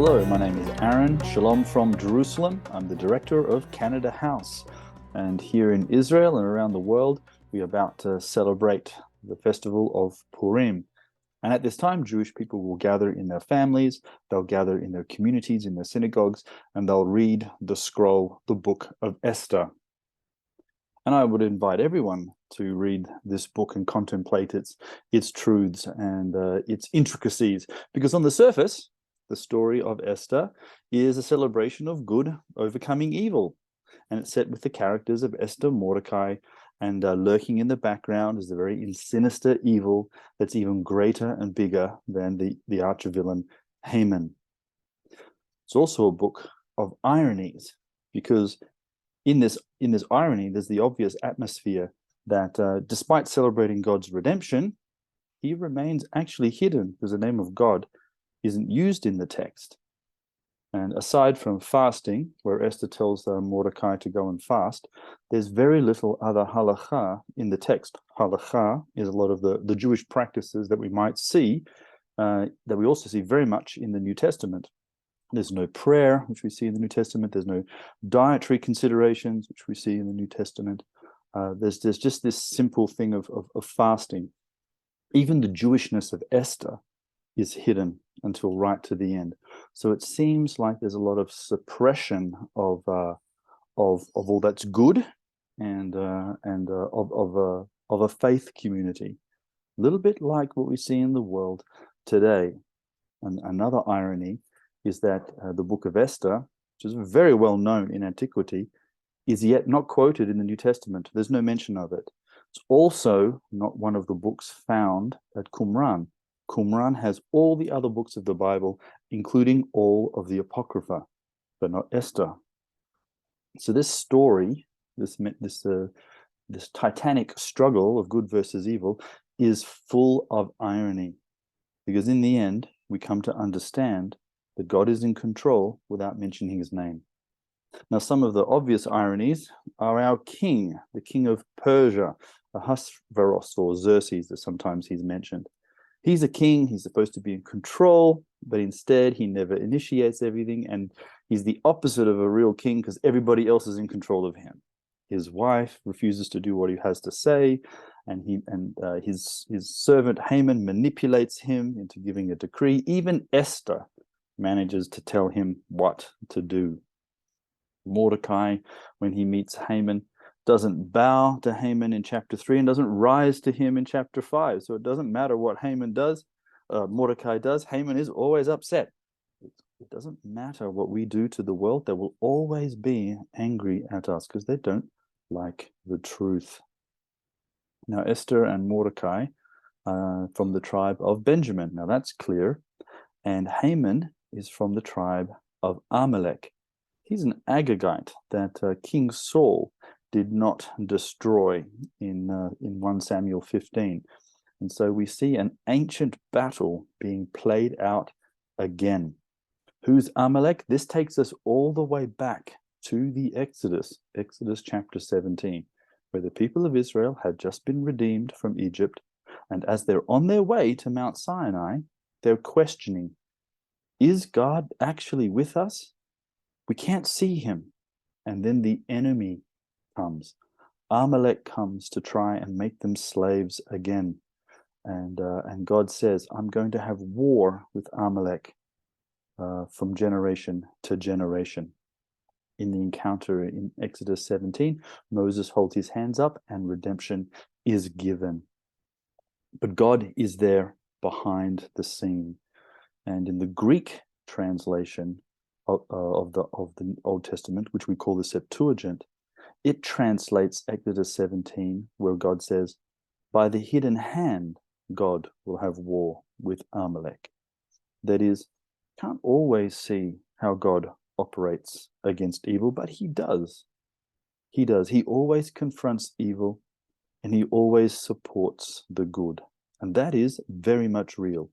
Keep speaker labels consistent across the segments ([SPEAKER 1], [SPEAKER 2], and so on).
[SPEAKER 1] Hello, my name is Aaron. Shalom from Jerusalem. I'm the director of Canada House. And here in Israel and around the world, we are about to celebrate the festival of Purim. And at this time, Jewish people will gather in their families, they'll gather in their communities, in their synagogues, and they'll read the scroll, the book of Esther. And I would invite everyone to read this book and contemplate its truths and its intricacies, because on the surface, the story of Esther is a celebration of good overcoming evil. And it's set with the characters of Esther, Mordecai, and lurking in the background is the very sinister evil that's even greater and bigger than the arch-villain Haman. It's also a book of ironies, because in this irony, there's the obvious atmosphere that despite celebrating God's redemption, he remains actually hidden, because the name of God isn't used in the text. And aside from fasting, where Esther tells Mordecai to go and fast, there's very little other halakha in the text. Halakha is a lot of the Jewish practices that we might see, that we also see very much in the New Testament. There's no prayer, which we see in the New Testament. There's no dietary considerations, which we see in the New Testament. There's just this simple thing of fasting. Even the Jewishness of Esther is hidden until right to the end. So it seems like there's a lot of suppression of all that's good and of a faith community, a little bit like what we see in the world today. And another irony is that the book of Esther, which is very well known in antiquity, is yet not quoted in the New Testament. There's no mention of it. It's also not one of the books found at Qumran. Qumran has all the other books of the Bible, including all of the Apocrypha, but not Esther. So this story, this titanic struggle of good versus evil, is full of irony, because in the end, we come to understand that God is in control without mentioning his name. Now, some of the obvious ironies are our king, the king of Persia, Ahasuerus, or Xerxes, as sometimes he's mentioned. He's a king, he's supposed to be in control, but instead he never initiates everything, and he's the opposite of a real king because everybody else is in control of him. His wife refuses to do what he has to say, and his servant Haman manipulates him into giving a decree. Even Esther manages to tell him what to do. Mordecai, when he meets Haman, doesn't bow to Haman in chapter 3 and doesn't rise to him in chapter 5. So it doesn't matter what Haman does, Mordecai does, Haman is always upset. It doesn't matter what we do to the world, they will always be angry at us because they don't like the truth. Now, Esther and Mordecai from the tribe of Benjamin. Now, that's clear. And Haman is from the tribe of Amalek. He's an Agagite that King Saul did not destroy in 1 Samuel 15. And so we see an ancient battle being played out again. Who's Amalek? This takes us all the way back to the Exodus chapter 17, where the people of Israel had just been redeemed from Egypt. And as they're on their way to Mount Sinai, they're questioning, is God actually with us? We can't see him. And then the enemy comes. Amalek comes to try and make them slaves again. And God says, I'm going to have war with Amalek from generation to generation. In the encounter in Exodus 17, Moses holds his hands up and redemption is given. But God is there behind the scene. And in the Greek translation of the Old Testament, which we call the Septuagint, it translates Exodus 17, where God says, by the hidden hand, God will have war with Amalek. That is, can't always see how God operates against evil, but he does. He does. He always confronts evil, and he always supports the good. And that is very much real,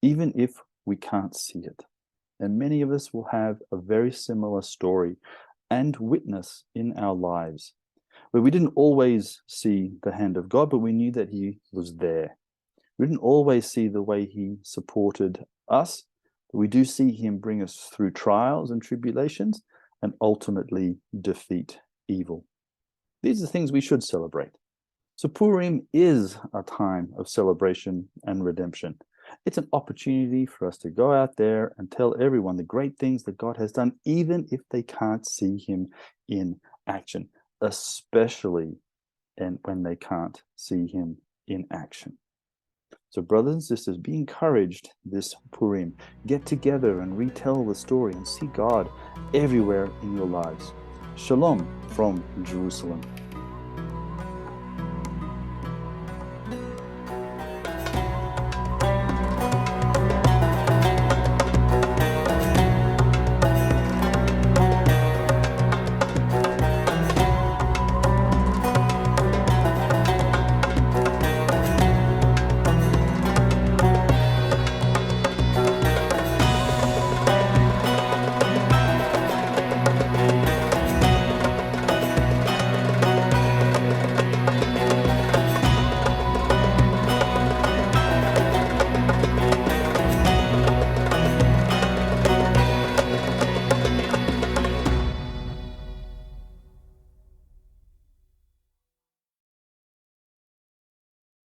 [SPEAKER 1] even if we can't see it. And many of us will have a very similar story and witness in our lives, where we didn't always see the hand of God, but we knew that he was there. We didn't always see the way he supported us, We do see him bring us through trials and tribulations and ultimately defeat evil. These are things we should celebrate. So Purim is a time of celebration and redemption. It's an opportunity for us to go out there and tell everyone the great things that God has done, even if they can't see him in action, especially when they can't see him in action. So brothers and sisters, be encouraged this Purim. Get together and retell the story and see God everywhere in your lives. Shalom from Jerusalem.